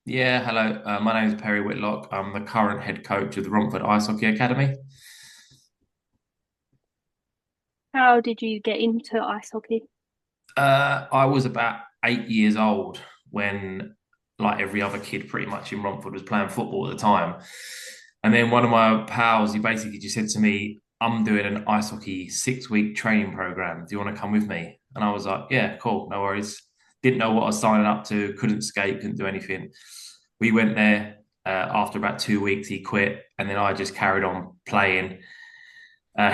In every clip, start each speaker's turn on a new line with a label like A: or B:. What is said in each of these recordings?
A: Yeah, hello. My name is Perry Whitlock. I'm the current head coach of the Romford Ice Hockey Academy.
B: How did you get into ice hockey?
A: I was about 8 years old when, like every other kid pretty much in Romford, was playing football at the time. And then one of my pals, he basically just said to me, I'm doing an ice hockey 6 week training program. Do you want to come with me? And I was like, yeah, cool, no worries. Didn't know what I was signing up to, couldn't skate, couldn't do anything. We went there. After about 2 weeks, he quit, and then I just carried on playing.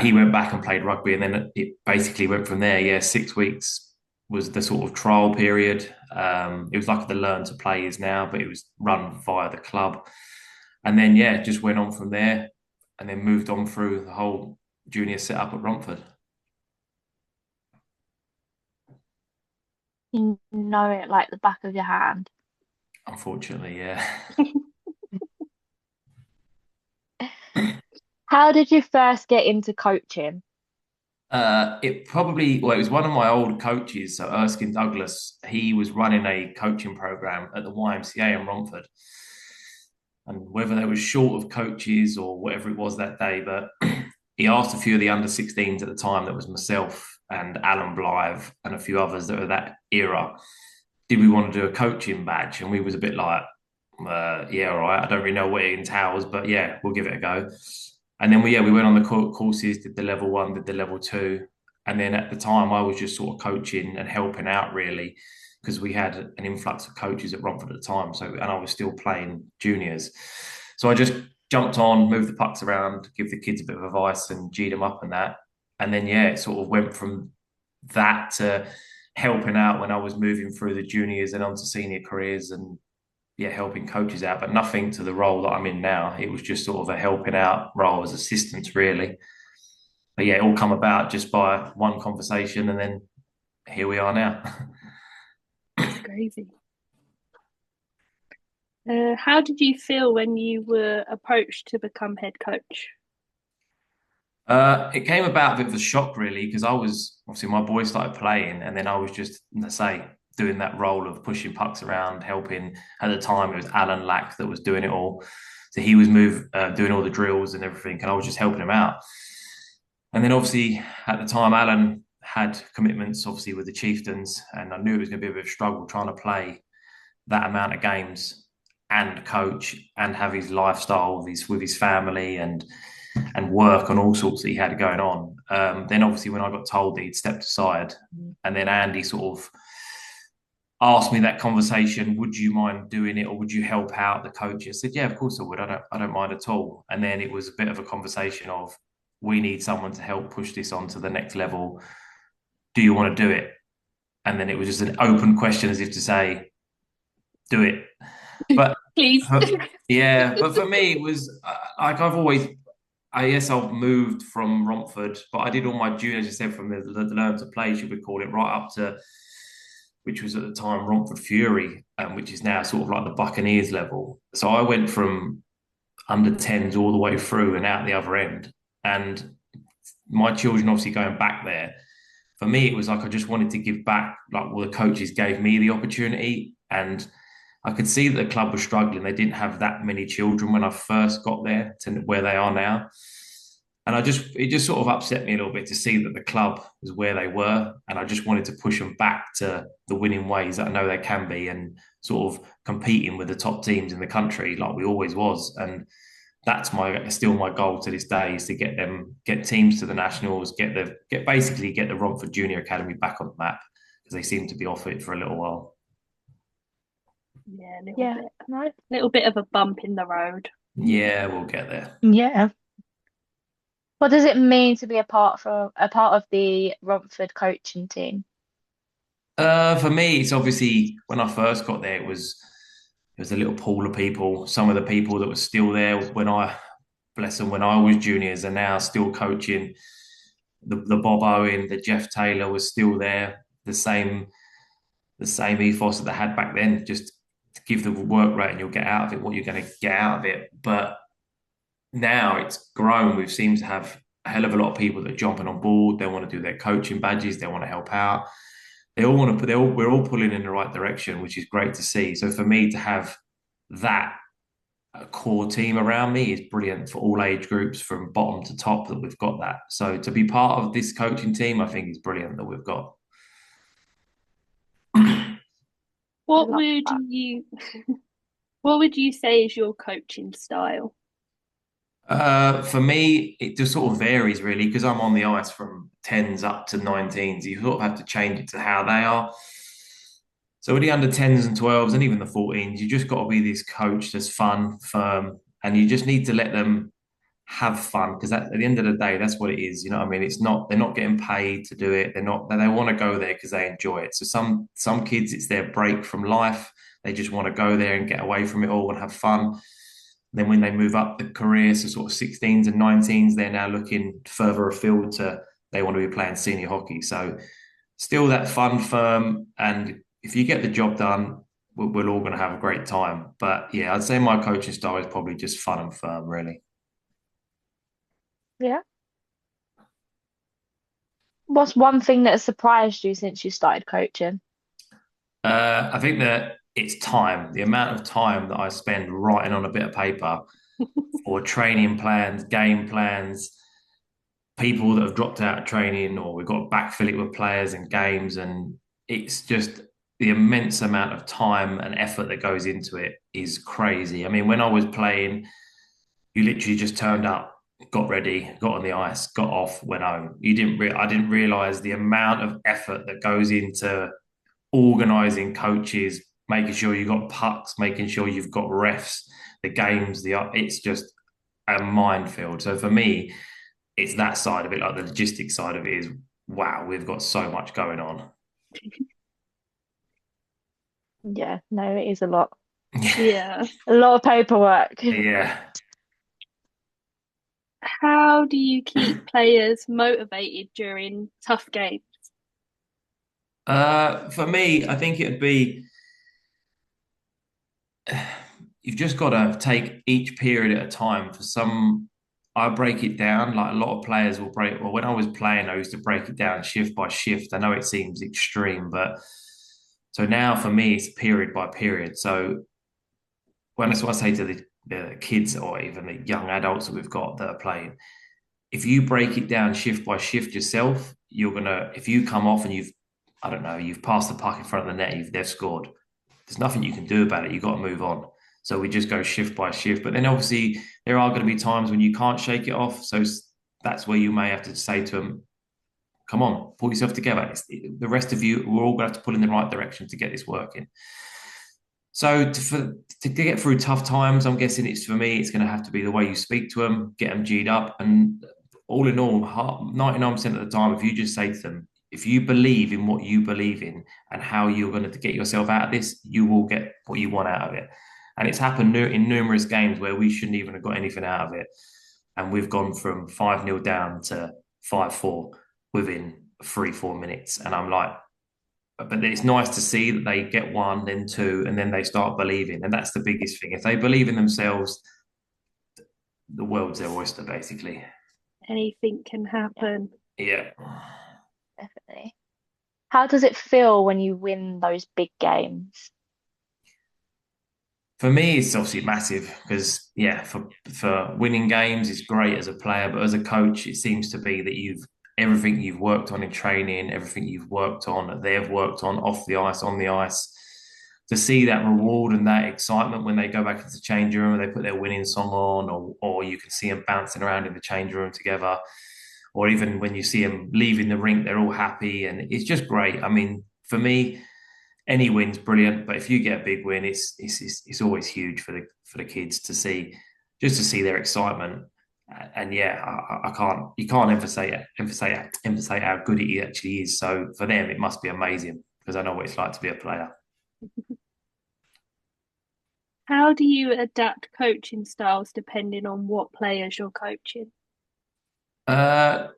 A: He went back and played rugby, and then it basically went from there. Yeah, 6 weeks was the sort of trial period. It was like the learn to play is now, but it was run via the club. And then, yeah, just went on from there and then moved on through the whole junior setup at Romford.
C: You know it like the back of your hand.
A: Unfortunately, yeah.
C: How did you first get into coaching?
A: Well, it was one of my old coaches, so Erskine Douglas. He was running a coaching program at the YMCA in Romford. And whether they were short of coaches or whatever it was that day, but he asked a few of the under 16s at the time, that was myself and Alan Blythe and a few others that were that era, did we want to do a coaching badge? And we was a bit like, yeah, all right. I don't really know what it entails, but yeah, we'll give it a go. And then we went on the courses, did the level one, did the level two. And then at the time, I was just sort of coaching and helping out really, because we had an influx of coaches at Romford at the time. So, and I was still playing juniors. So I just jumped on, moved the pucks around, give the kids a bit of advice and G'd them up and that. And then, yeah, it sort of went from that to helping out when I was moving through the juniors and onto senior careers and yeah, helping coaches out, but nothing to the role that I'm in now. It was just sort of a helping out role as assistants, really. But yeah, it all come about just by one conversation, and then here we are now.
B: That's crazy. How did you feel when you were approached to become head coach?
A: It came about a bit of a shock, really, because I was obviously my boy started playing, and then I was just, let's say, doing that role of pushing pucks around, helping. At the time, it was Alan Lack that was doing it all, so he was doing all the drills and everything, and I was just helping him out. And then obviously at the time, Alan had commitments, obviously with the Chieftains, and I knew it was going to be a bit of a struggle trying to play that amount of games and coach and have his lifestyle with his family and work and all sorts that he had going on. Then obviously when I got told that he'd stepped aside, and then Andy sort of asked me that conversation, would you mind doing it or would you help out the coach? I said, yeah, of course I would. I don't mind at all. And then it was a bit of a conversation of we need someone to help push this on to the next level. Do you want to do it? And then it was just an open question as if to say, do it. But
B: Please.
A: yeah, but for me, it was like I guess I've moved from Romford, but I did all my junior, as you said, from the learn to play, should we call it, right up to, which was at the time Romford Fury, which is now sort of like the Buccaneers level. So I went from under 10s all the way through and out the other end. And my children obviously going back there, for me, it was like I just wanted to give back, like well, the coaches gave me the opportunity. And I could see that the club was struggling. They didn't have that many children when I first got there to where they are now. And it just sort of upset me a little bit to see that the club was where they were. And I just wanted to push them back to the winning ways that I know they can be and sort of competing with the top teams in the country like we always was. And that's still my goal to this day is to get teams to the nationals, get the Romford Junior Academy back on the map because they seem to be off it for a little while.
B: Yeah,
C: Yeah, no.
B: little bit of a bump in the road.
A: Yeah, we'll get there.
C: Yeah. What does it mean to be a part of the Romford coaching team?
A: For me, it's obviously when I first got there, it was a little pool of people. Some of the people that were still there bless them, when I was juniors, are now still coaching. The Bob Owen, the Jeff Taylor was still there. The same ethos that they had back then. Just to give the work rate, and you'll get out of it what you're going to get out of it. But now it's grown. We seem to have a hell of a lot of people that are jumping on board. They want to do their coaching badges. They want to help out. They all want to. We're all pulling in the right direction, which is great to see. So for me to have that core team around me is brilliant for all age groups from bottom to top that we've got that. So to be part of this coaching team, I think is brilliant that we've got.
C: I
B: What
C: love
B: would
C: that.
B: you what would you say is your coaching style?
A: For me, it just sort of varies really because I'm on the ice from 10s up to 19s. You sort of have to change it to how they are. So with the under 10s and 12s and even the 14s, you just got to be this coach that's fun, firm, and you just need to let them have fun because at the end of the day, that's what it is. You know what I mean? It's not they're not getting paid to do it. They're not they want to go there because they enjoy it. So some kids, it's their break from life. They just want to go there and get away from it all and have fun. Then when they move up the career, so sort of 16s and 19s, they're now looking further afield to they want to be playing senior hockey. So still that fun, firm, and if you get the job done, we're all going to have a great time. But yeah, I'd say my coaching style is probably just fun and firm, really.
C: Yeah. What's one thing that has surprised you since you started coaching?
A: I think that it's time, the amount of time that I spend writing on a bit of paper for training plans, game plans, people that have dropped out of training, or we've got to backfill it with players and games. And it's just the immense amount of time and effort that goes into it is crazy. I mean, when I was playing, you literally just turned up, got ready, got on the ice, got off, went home. I didn't realize the amount of effort that goes into organizing coaches, making sure you've got pucks, making sure you've got refs, the games, it's just a minefield. So for me, it's that side of it, like the logistics side of it is wow, we've got so much going on.
C: Yeah, no, it is a lot.
B: Yeah.
C: A lot of paperwork.
A: Yeah.
B: How do you keep players motivated during tough games?
A: For me, I think it'd be you've just got to take each period at a time. For some, I break it down. Like a lot of players will break. Well, when I was playing, I used to break it down shift by shift. I know it seems extreme, but so now for me, it's period by period. So when that's what I say to the kids or even the young adults that we've got that are playing, if you break it down shift by shift yourself, you're gonna, if you come off and I don't know, you've passed the puck in front of the net, they've scored. There's nothing you can do about it. You've got to move on. So we just go shift by shift. But then obviously there are going to be times when you can't shake it off. So that's where you may have to say to them, come on, pull yourself together. The rest of you, we're all going to have to pull in the right direction to get this working. So to get through tough times, I'm guessing it's for me, it's going to have to be the way you speak to them, get them G'd up. And all in all, 99% of the time, if you just say to them, if you believe in what you believe in and how you're going to get yourself out of this, you will get what you want out of it. And it's happened in numerous games where we shouldn't even have got anything out of it. And we've gone from 5-0 down to 5-4 within 3-4 minutes. And I'm like, but it's nice to see that they get one, then two, and then they start believing. And that's the biggest thing. If they believe in themselves, the world's their oyster, basically.
B: Anything can
C: Yeah,
B: happen.
A: Yeah.
C: definitely. How does it feel when you win those big games?
A: For me, it's obviously massive because, yeah, for winning games, it's great as a player, but as a coach, it seems to be that everything you've worked on in training, everything you've worked on, they've worked on off the ice, on the ice, to see that reward and that excitement when they go back into the changing room and they put their winning song on, or you can see them bouncing around in the changing room together, or even when you see them leaving the rink, they're all happy, and it's just great. I mean, for me, any win's brilliant, but if you get a big win, it's always huge for the kids to see, just to see their excitement. And yeah, I can't you can't emphasize how good it actually is. So for them, it must be amazing because I know what it's like to be a player.
B: How do you adapt coaching styles depending on what players you're coaching?
A: Uh,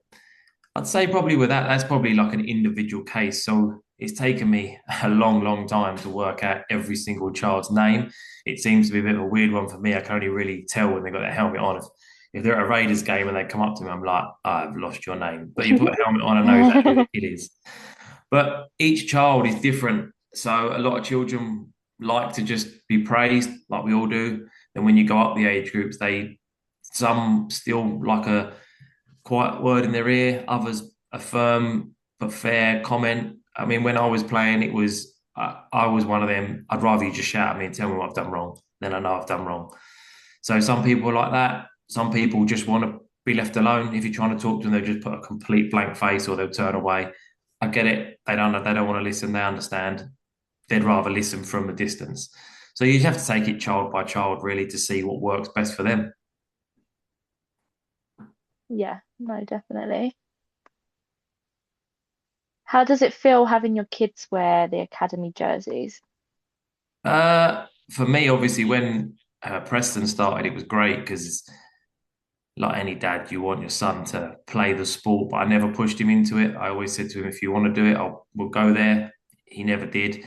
A: I'd say probably with that, that's probably like an individual case. So it's taken me a long, long time to work out every single child's name. It seems to be a bit of a weird one for me. I can only really tell when they've got their helmet on. If they're at a Raiders game and they come up to me, I'm like, I've lost your name. But you put a helmet on, I know exactly who the kid is. But each child is different. So a lot of children like to just be praised like we all do. Then when you go up the age groups, some still like a quiet word in their ear, others a firm but fair comment. I mean, when I was playing, I was one of them. I'd rather you just shout at me and tell me what I've done wrong, then I know I've done wrong. So some people are like that. Some people just want to be left alone. If you're trying to talk to them, they'll just put a complete blank face or they'll turn away. I get it. They don't want to listen. They understand. They'd rather listen from a distance. So you have to take it child by child, really, to see what works best for them.
C: Yeah, no, definitely. How does it feel having your kids wear the academy jerseys?
A: For me, obviously, when Preston started, it was great because, like any dad, you want your son to play the sport, but I never pushed him into it. I always said to him, if you want to do it, we'll go there. He never did.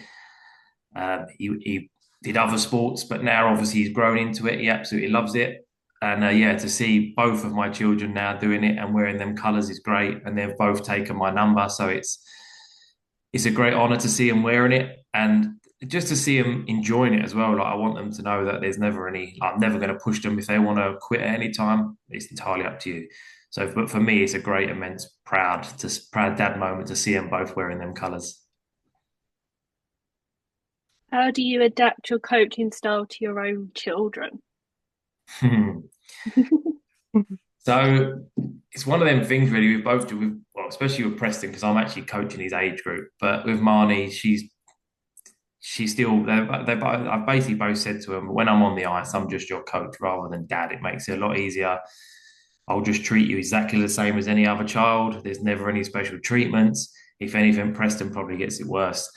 A: He did other sports, but now obviously he's grown into it. He absolutely loves it. And yeah, to see both of my children now doing it and wearing them colours is great. And they've both taken my number, so it's a great honour to see them wearing it and just to see them enjoying it as well. Like I want them to know that there's never any. I'm never going to push them if they want to quit at any time. It's entirely up to you. So, but for me, it's a great, immense, proud dad moment to see them both wearing them colours.
B: How do you adapt your coaching style to your own children?
A: So it's one of them things really we both do with, well, especially with Preston because I'm actually coaching his age group. But with Marnie, she's still I've basically both said to him when I'm on the ice, I'm just your coach rather than dad. It makes it a lot easier. I'll just treat you exactly the same as any other child. There's never any special treatments. If anything, Preston probably gets it worse.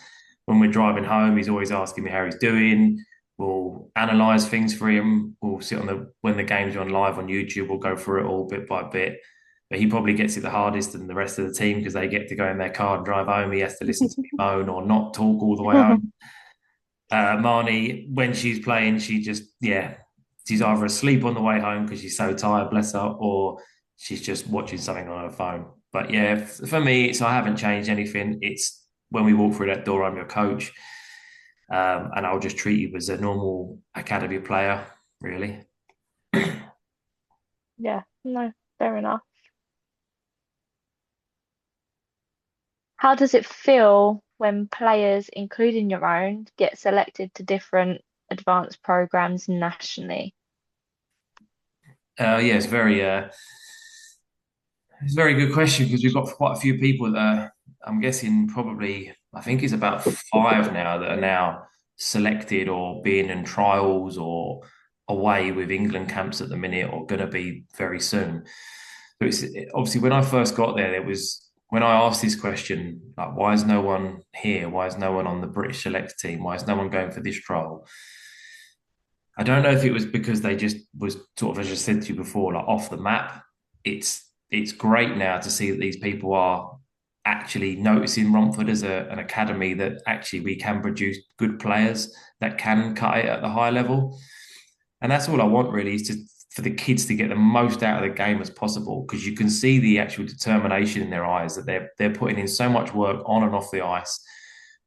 A: When we're driving home, he's always asking me how he's doing. We'll analyze things for him. We'll sit on when the games are on live on YouTube, we'll go through it all bit by bit. But he probably gets it the hardest than the rest of the team because they get to go in their car and drive home. He has to listen to me moan or not talk all the way home. Marnie, when she's playing, she's either asleep on the way home because she's so tired, bless her, or she's just watching something on her phone. But yeah, for me, I haven't changed anything. It's when we walk through that door, I'm your coach, and I'll just treat you as a normal academy player, really.
C: Yeah, no, fair enough. How does it feel when players, including your own, get selected to different advanced programs nationally?
A: Yeah, it's a very good question because we've got quite a few people that I'm guessing probably, I think it's about five now that are now selected or being in trials or away with England camps at the minute or going to be very soon. So it's obviously when I first got there, it was when I asked this question, like, why is no one here? Why is no one on the British select team? Why is no one going for this trial? I don't know if it was because they just was sort of, as I said to you before, like off the map. It's great now to see that these people are actually noticing Romford as an academy that actually we can produce good players that can cut it at the high level. And that's all I want really is for the kids to get the most out of the game as possible because you can see the actual determination in their eyes that they're putting in so much work on and off the ice.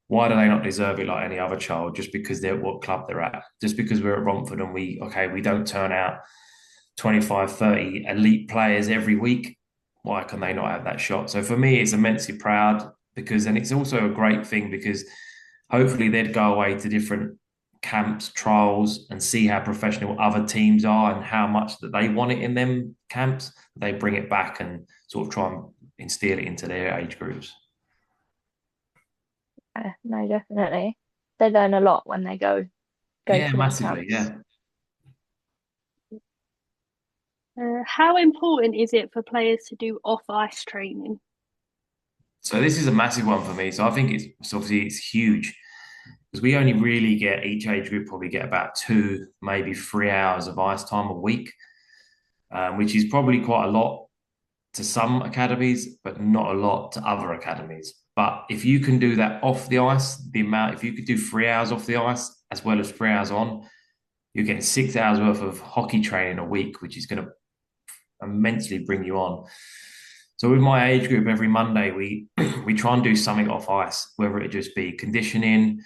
A: Why do they not deserve it like any other child just because they're what club they're at? Just because we're at Romford and we don't turn out 25, 30 elite players every week. Why can they not have that shot? So for me, it's immensely proud because, and it's also a great thing because hopefully they'd go away to different camps, trials, and see how professional other teams are and how much that they want it in them camps. They bring it back and sort of try and instill it into their age groups.
C: No, definitely. They learn a lot when they go
A: Yeah,
C: to them
A: massively.
C: camps.
A: Yeah.
B: How important is it for players to do off-ice training?
A: So this is a massive one for me. So I think it's huge because we only really get each age group probably get about 2, maybe 3 hours of ice time a week, which is probably quite a lot to some academies, but not a lot to other academies. But if you can do that off the ice, if you could do 3 hours off the ice as well as 3 hours on, you're getting 6 hours worth of hockey training a week, which is going to immensely bring you on. So with my age group, every Monday we we try and do something off ice, whether it just be conditioning,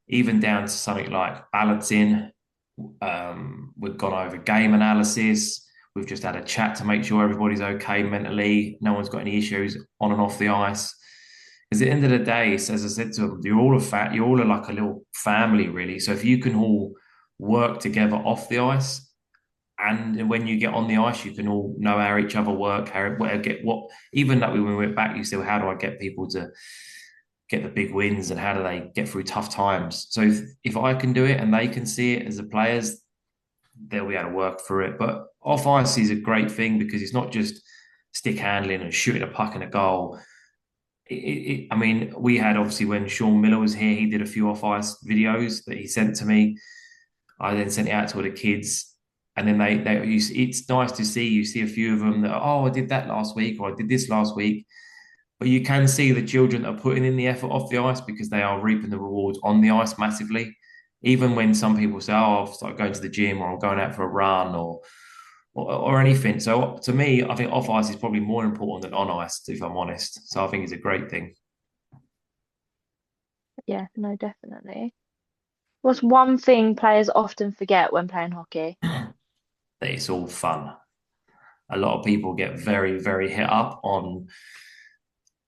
A: even down to something like balancing. We've gone over game analysis. We've just had a chat to make sure everybody's okay mentally. No one's got any issues on and off the ice. Because at the end of the day, as I said to them, you're all like a little family, really. So if you can all work together off the ice, and when you get on the ice, you can all know how each other work, how where get what. Even that when we went back, you said, well, how do I get people to get the big wins, and how do they get through tough times? So if I can do it and they can see it as the players, they'll be able to work through it. But off ice is a great thing because it's not just stick handling and shooting a puck in a goal. I mean, we had obviously when Sean Miller was here, he did a few off ice videos that he sent to me. I then sent it out to all the kids, and then it's nice to see. You see a few of them that, oh, I did that last week, or I did this last week. But you can see the children that are putting in the effort off the ice because they are reaping the rewards on the ice massively. Even when some people say, oh, I've started going to the gym, or I'm going out for a run, or anything. So to me, I think off ice is probably more important than on ice, if I'm honest. So I think it's a great thing.
C: Yeah, no, definitely. What's one thing players often forget when playing hockey?
A: That it's all fun. A lot of people get very, very hit up on.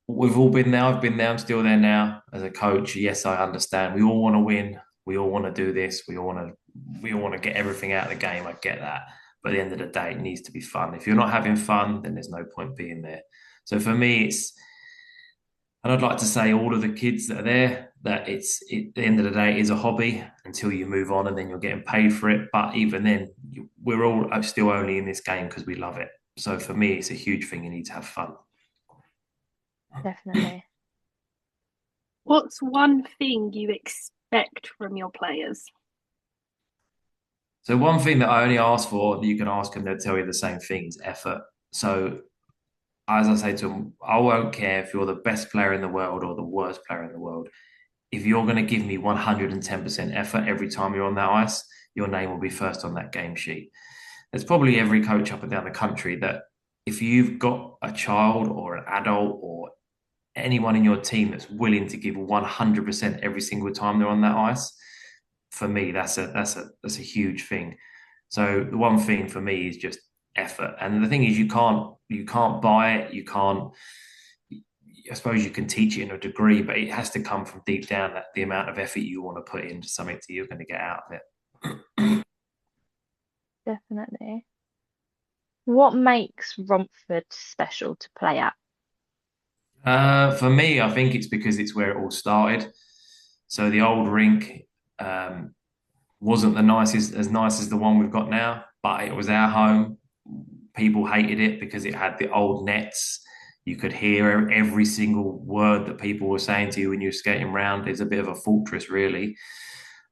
A: We've all been there. I've been there. I'm still there now as a coach. Yes, I understand. We all want to win. We all want to do this. We all want to get everything out of the game. I get that. But at the end of the day, it needs to be fun. If you're not having fun, then there's no point being there. So for me, and I'd like to say all of the kids that are there, that at the end of the day, it is a hobby until you move on and then you're getting paid for it. But even then, we're all still only in this game because we love it. So for me, it's a huge thing. You need to have fun.
C: Definitely.
B: What's one thing you expect from your players?
A: So one thing that I only ask for, that you can ask them, they'll tell you the same thing, is effort. So as I say to them, I won't care if you're the best player in the world or the worst player in the world. If you're going to give me 110% effort every time you're on that ice, your name will be first on that game sheet. There's probably every coach up and down the country that if you've got a child or an adult or anyone in your team that's willing to give 100% every single time they're on that ice, for me, that's a huge thing. So the one thing for me is just effort. And the thing is, you can't buy it. You can't. I suppose you can teach it in a degree, but it has to come from deep down, that the amount of effort you want to put into something that you're going to get out of it.
C: Definitely. What makes Romford special to play at?
A: For me, I think it's because it's where it all started. So the old rink wasn't the nicest, as nice as the one we've got now, but it was our home. People hated it because it had the old nets. You could hear every single word that people were saying to you when you were skating around. It's a bit of a fortress, really.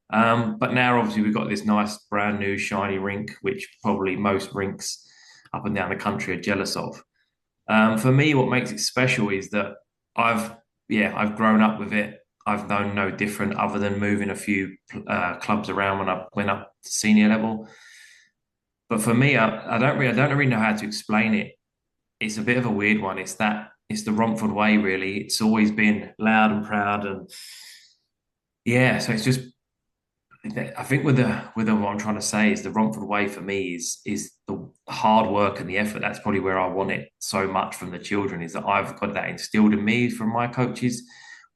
A: But now, obviously, we've got this nice, brand new, shiny rink, which probably most rinks up and down the country are jealous of. For me, what makes it special is that I've, I've grown up with it. I've known no different other than moving a few clubs around when I went up to senior level. But for me, I don't really know how to explain it. It's a bit of a weird one. It's the Romford way, really. It's always been loud and proud, and yeah. So it's just, I think with the what I'm trying to say is the Romford way for me is the hard work and the effort. That's probably where I want it so much from the children, is that I've got that instilled in me from my coaches.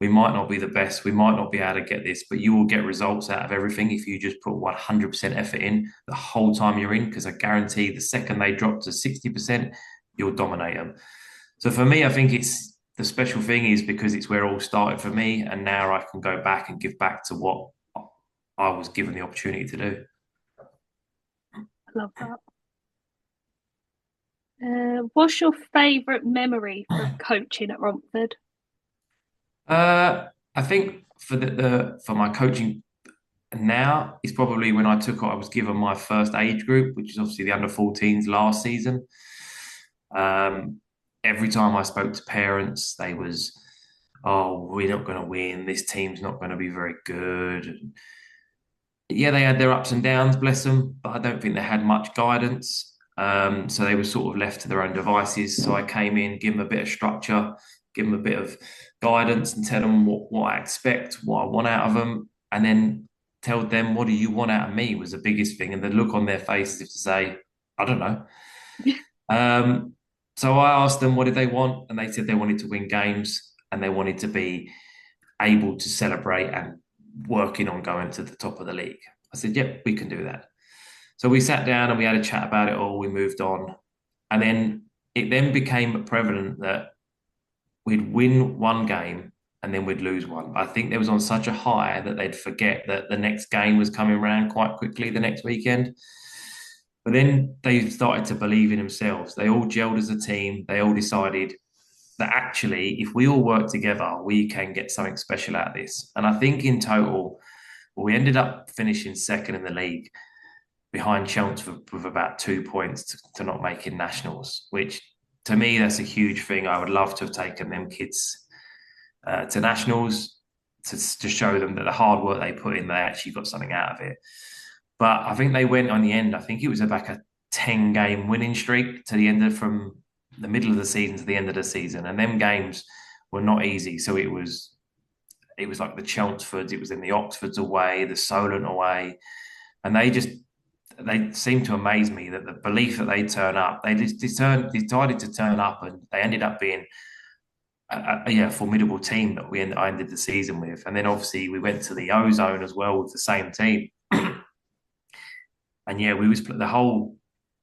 A: We might not be the best, we might not be able to get this, but you will get results out of everything if you just put 100% effort in the whole time you're in. Because I guarantee the second they drop to 60%, you'll dominate them. So for me, I think it's the special thing is because it's where it all started for me, and now I can go back and give back to what I was given the opportunity to do.
B: I love that. What's your favourite memory from coaching at Romford?
A: I think for my coaching now is probably when I was given my first age group, which is obviously the under 14s last season. Every time I spoke to parents, they was, oh, we're not going to win. This team's not going to be very good. Yeah, they had their ups and downs, bless them, but I don't think they had much guidance. So they were sort of left to their own devices. So I came in, give them a bit of structure, give them a bit of guidance, and tell them what I expect, what I want out of them. and then tell them, what do you want out of me, was the biggest thing. And the look on their faces if to say, I don't know. So I asked them what did they want, and they said they wanted to win games and they wanted to be able to celebrate and working on going to the top of the league. I said, yep, we can do that. So we sat down and we had a chat about it all. We moved on. And then it then became prevalent that we'd win one game and then we'd lose one. I think they was on such a high that they'd forget that the next game was coming around quite quickly the next weekend. But then they started to believe in themselves. They all gelled as a team. They all decided that actually, if we all work together, we can get something special out of this. And I think in total, well, we ended up finishing second in the league behind Chelmsford with about 2 points to not making nationals, which to me, that's a huge thing. I would love to have taken them kids to nationals to show them that the hard work they put in, they actually got something out of it. But I think they went on the end, I think it was about a 10-game winning streak to the end of from the middle of the season to the end of the season. And them games were not easy. So it was like the Chelmsfords, it was in the Oxfords away, the Solent away. And they seem to amaze me that the belief that they turn up, they just decided to turn up, and they ended up being a formidable team that I ended the season with. And then obviously we went to the Ozone as well with the same team. And yeah, we was the whole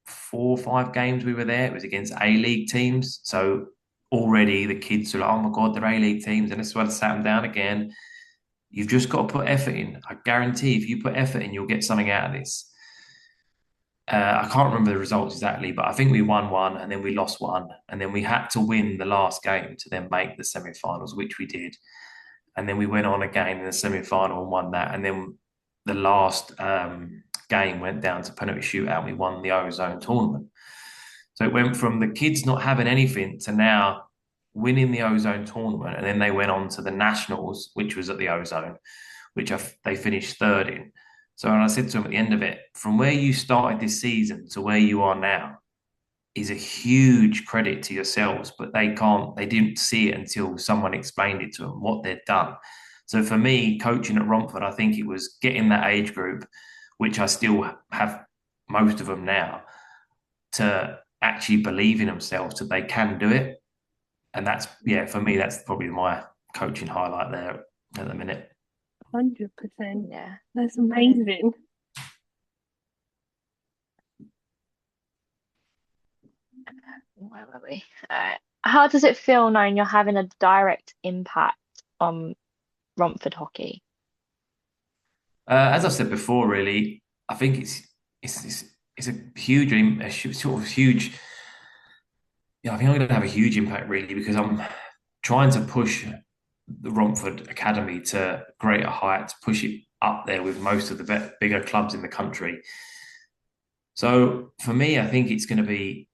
A: 4 or 5 games we were there, it was against A-League teams. So already the kids were like, oh my God, they're A-League teams. And that's why I sat them down again. You've just got to put effort in. I guarantee if you put effort in, you'll get something out of this. I can't remember the results exactly, but I think we won one and then we lost one. And then we had to win the last game to then make the semi-finals, which we did. And then we went on again in the semi-final and won that. And then the last game went down to penalty shootout and we won the Ozone tournament. So it went from the kids not having anything to now winning the Ozone tournament. And then they went on to the Nationals, which was at the Ozone, which they finished third in. So when I said to them at the end of it, from where you started this season to where you are now is a huge credit to yourselves, but they didn't see it until someone explained it to them, what they'd done. So for me, coaching at Romford, I think it was getting that age group, which I still have most of them now, to actually believe in themselves that they can do it. And that's, yeah, for me, that's probably my coaching highlight there at the minute.
B: 100%.
C: Yeah.
B: That's amazing.
C: Where were we? How does it feel knowing you're having a direct impact on Romford hockey?
A: As I've said before, really, I think it's a huge, sort of huge. Yeah, I think I'm going to have a huge impact really because I'm trying to push the Romford Academy to greater heights, push it up there with most of the bigger clubs in the country. So for me, I think it's going to be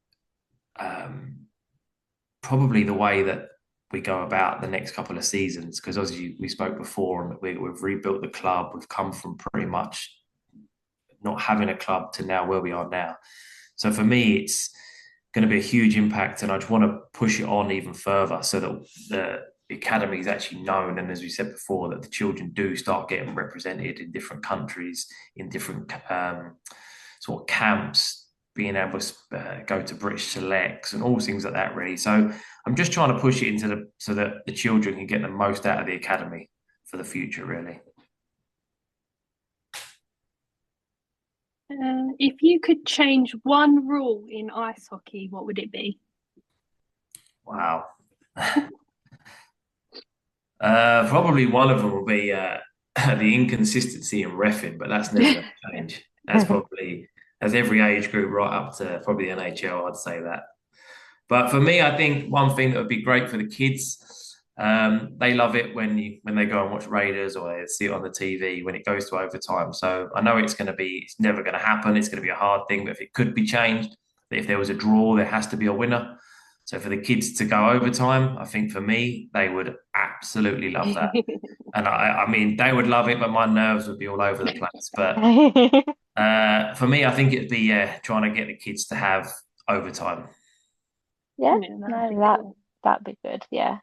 A: probably the way that we go about the next couple of seasons. Because as we spoke before, and we've rebuilt the club, we've come from pretty much not having a club to now where we are now. So for me, it's going to be a huge impact, and I just want to push it on even further so that the academy is actually known, and as we said before, that the children do start getting represented in different countries, in different sort of camps, being able to go to British selects and all things like that, really. So I'm just trying to push it into so that the children can get the most out of the academy for the future, really.
B: If you could change one rule in ice hockey, what would it be?
A: Wow. Probably one of them will be the inconsistency in reffing, but that's never going to change. That's probably, as every age group right up to probably the NHL, I'd say that. But for me, I think one thing that would be great for the kids, they love it when they go and watch Raiders or they see it on the TV when it goes to overtime. So I know it's never going to happen. It's going to be a hard thing, but if it could be changed, if there was a draw, there has to be a winner. So for the kids to go overtime, I think for me, they would absolutely love that. And I mean, they would love it, but my nerves would be all over the place. But for me, I think it'd be trying to get the kids to have overtime.
C: Yeah, no, that'd be good. Yeah.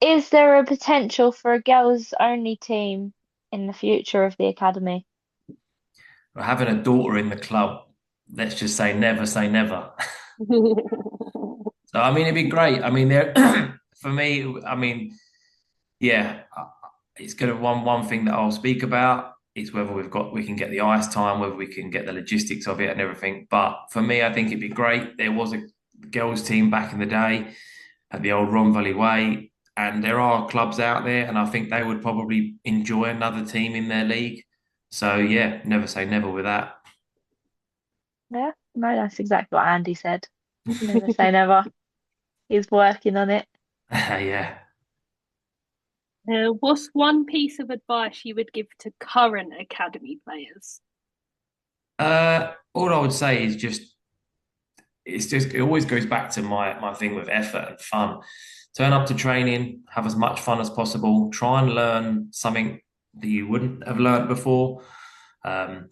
C: Is there a potential for a girls only team in the future of the academy?
A: Having a daughter in the club, let's just say never say never. So I mean, it'd be great. I mean, there for me. I mean, yeah, it's going to one thing that I'll speak about is whether we can get the ice time, whether we can get the logistics of it and everything. But for me, I think it'd be great. There was a girls' team back in the day at the old Ron Valley Way, and there are clubs out there, and I think they would probably enjoy another team in their league. So yeah, never say never with that.
C: Yeah, no, that's exactly what Andy said. Never say never. He's working on it.
A: Yeah.
B: What's one piece of advice you would give to current academy players?
A: All I would say is it always goes back to my thing with effort and fun. Turn up to training, have as much fun as possible, try and learn something that you wouldn't have learned before. Um,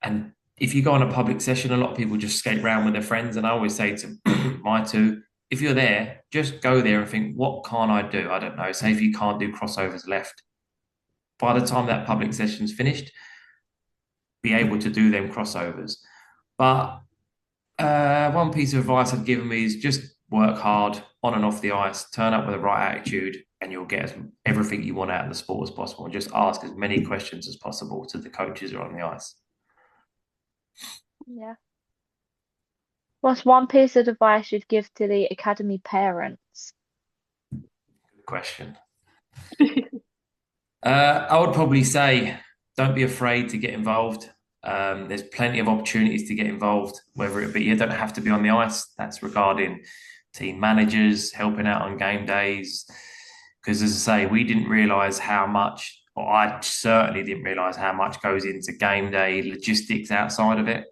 A: and if you go on a public session, a lot of people just skate around with their friends. And I always say to my two, if you're there, just go there and think, what can't I do? I don't know. Say if you can't do crossovers left, by the time that public session's finished, be able to do them crossovers. But one piece of advice I'd give them is just work hard on and off the ice, turn up with the right attitude, and you'll get everything you want out of the sport as possible. And just ask as many questions as possible to the coaches who are on the ice.
C: Yeah. What's one piece of advice you'd give to the academy parents?
A: Good question. I would probably say don't be afraid to get involved. There's plenty of opportunities to get involved, whether it be you don't have to be on the ice. That's regarding team managers, helping out on game days. Because as I say, we didn't realise how much, or I certainly didn't realise how much goes into game day logistics outside of it.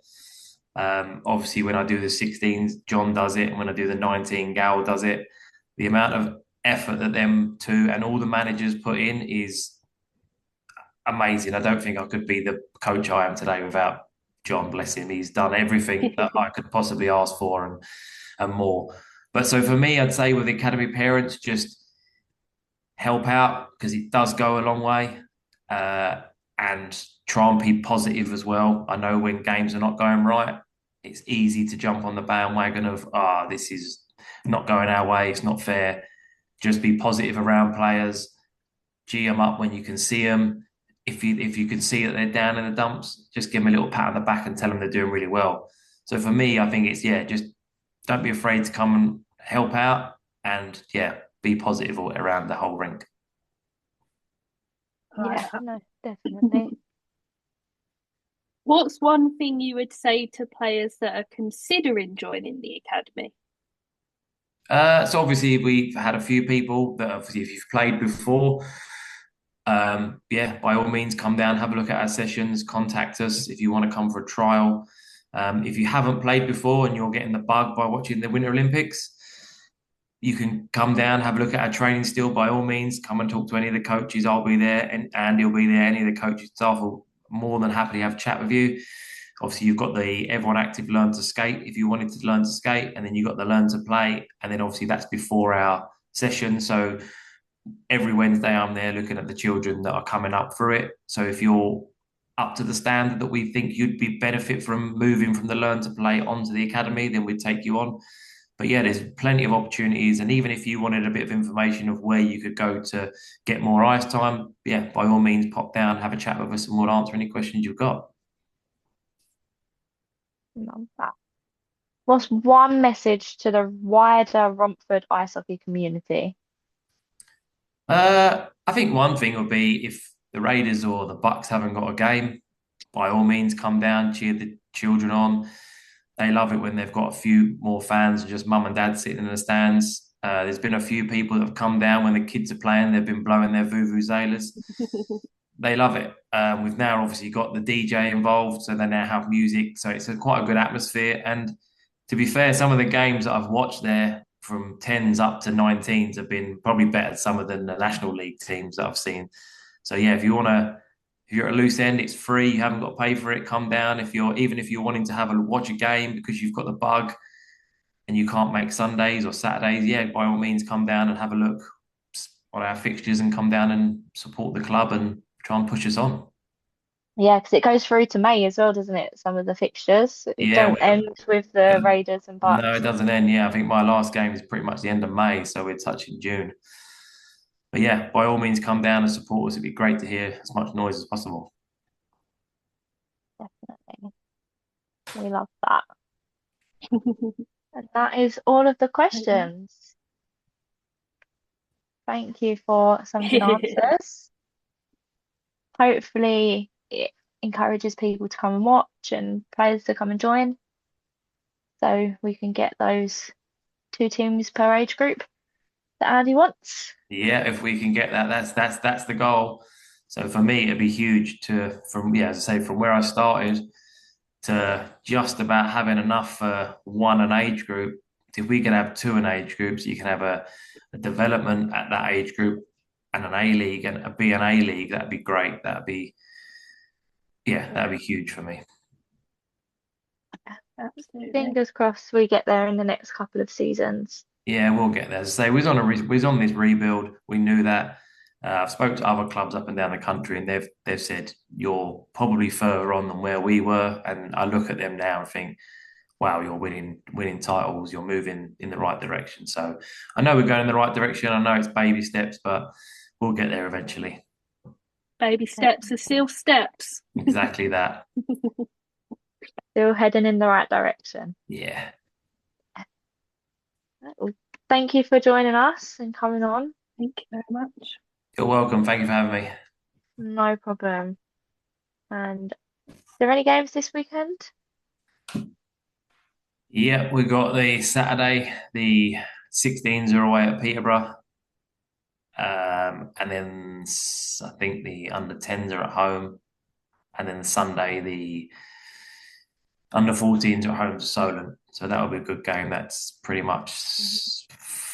A: Obviously, when I do the 16s, John does it, and when I do the 19, Gal does it. The amount of effort that them two and all the managers put in is amazing. I don't think I could be the coach I am today without John, bless him. He's done everything that I could possibly ask for and more. But so for me, I'd say with academy parents, just help out because it does go a long way, and try and be positive as well. I know when games are not going right, it's easy to jump on the bandwagon of, this is not going our way, it's not fair. Just be positive around players, G them up when you can see them. If you can see that they're down in the dumps, just give them a little pat on the back and tell them they're doing really well. So for me, I think it's just don't be afraid to come and help out, and be positive around the whole rink.
C: Yeah, no, definitely.
B: What's one thing you would say to players that are considering joining the academy?
A: So obviously we've had a few people that obviously if you've played before, by all means come down, have a look at our sessions, contact us if you want to come for a trial. If you haven't played before and you're getting the bug by watching the Winter Olympics, you can come down, have a look at our training still, by all means, come and talk to any of the coaches. I'll be there and Andy will be there. Any of the coaches staff will more than happily have a chat with you. Obviously, you've got the Everyone Active Learn to Skate if you wanted to learn to skate, and then you've got the Learn to Play, and then obviously that's before our session. So every Wednesday I'm there looking at the children that are coming up for it. So if you're up to the standard that we think you'd be benefit from moving from the Learn to Play onto the academy, then we'd take you on. But there's plenty of opportunities. And even if you wanted a bit of information of where you could go to get more ice time, by all means, pop down, have a chat with us, and we'll answer any questions you've got.
C: Love that. What's one message to the wider Romford ice hockey community?
A: I think one thing would be if the Raiders or the Bucks haven't got a game, by all means, come down, cheer the children on. They love it when they've got a few more fans than just mum and dad sitting in the stands. There's been a few people that have come down when the kids are playing. They've been blowing their vuvuzelas. They love it. We've now obviously got the DJ involved, so they now have music. So it's quite a good atmosphere. And to be fair, some of the games that I've watched there from 10s up to 19s have been probably better some of the National League teams that I've seen. So if you're at a loose end, it's free. You haven't got to pay for it. Come down. If you're wanting to watch a game because you've got the bug and you can't make Sundays or Saturdays, by all means come down and have a look on our fixtures and come down and support the club and try and push us on.
C: Yeah, because it goes through to May as well, doesn't it? Some of the fixtures. It
A: Yeah,
C: don't end with the Raiders and
A: no, it
C: Bucks.
A: doesn't end. Yeah, I think my last game is pretty much the end of May, so we're touching June. But yeah, by all means, come down and support us. It'd be great to hear as much noise as possible.
C: Definitely. We love that. And that is all of the questions. Thank you for some good answers. Hopefully, it encourages people to come and watch and players to come and join so we can get those 2 teams per age group that Andy wants.
A: Yeah, if we can get that, that's the goal. So for me, it'd be huge as I say, from where I started to just about having enough for one an age group. If we can have two an age groups, you can have a development at that age group and an A league and a B and A league. That'd be great. That'd be huge for me.
B: Absolutely.
C: Fingers crossed we get there in the next couple of seasons.
A: Yeah, we'll get there. As I say, we was on this rebuild. We knew that. I've spoke to other clubs up and down the country, and they've said you're probably further on than where we were. And I look at them now and think, wow, you're winning titles. You're moving in the right direction. So I know we're going in the right direction. I know it's baby steps, but we'll get there eventually.
B: Baby steps are still steps.
A: Exactly that.
C: Still heading in the right direction.
A: Yeah.
C: Well, thank you for joining us and coming on.
B: Thank you very much.
A: You're welcome. Thank you for having me.
C: No problem. And are there any games this weekend?
A: Yeah, we got the Saturday, the 16s are away at Peterborough. And then I think the under 10s are at home. And then Sunday, the under 14s are at home to Solent. So that'll be a good game. That's pretty much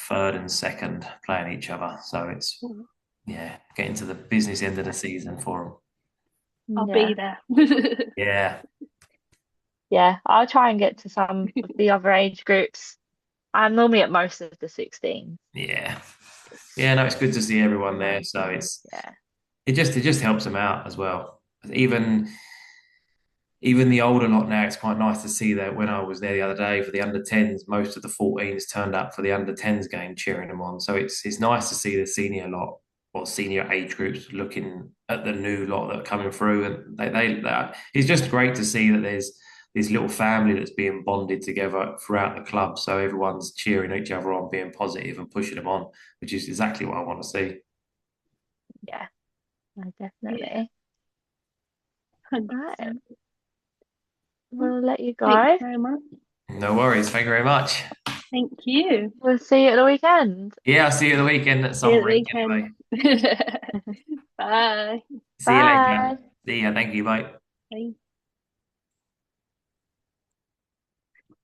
A: third and second playing each other. So it's, getting to the business end of the season for them.
B: I'll be there.
A: Yeah.
C: Yeah, I'll try and get to some of the other age groups. I'm normally at most of the 16.
A: Yeah. Yeah, no, it's good to see everyone there. So it just helps them out as well. Even the older lot now, it's quite nice to see that when I was there the other day for the under 10s, most of the 14s turned up for the under 10s game cheering them on. So it's nice to see the senior lot or senior age groups looking at the new lot that are coming through. And it's just great to see that there's this little family that's being bonded together throughout the club. So everyone's cheering each other on, being positive and pushing them on, which is exactly what I want to see.
C: Yeah, no, definitely. Right. We'll let you go.
B: Thank you very much.
A: No worries. Thank you very much.
B: Thank you.
C: We'll see you at the weekend.
A: Yeah, I'll see you at the weekend at some rink anyway.
B: Bye.
A: See you later. See ya. Thank you. Bye.
B: Bye.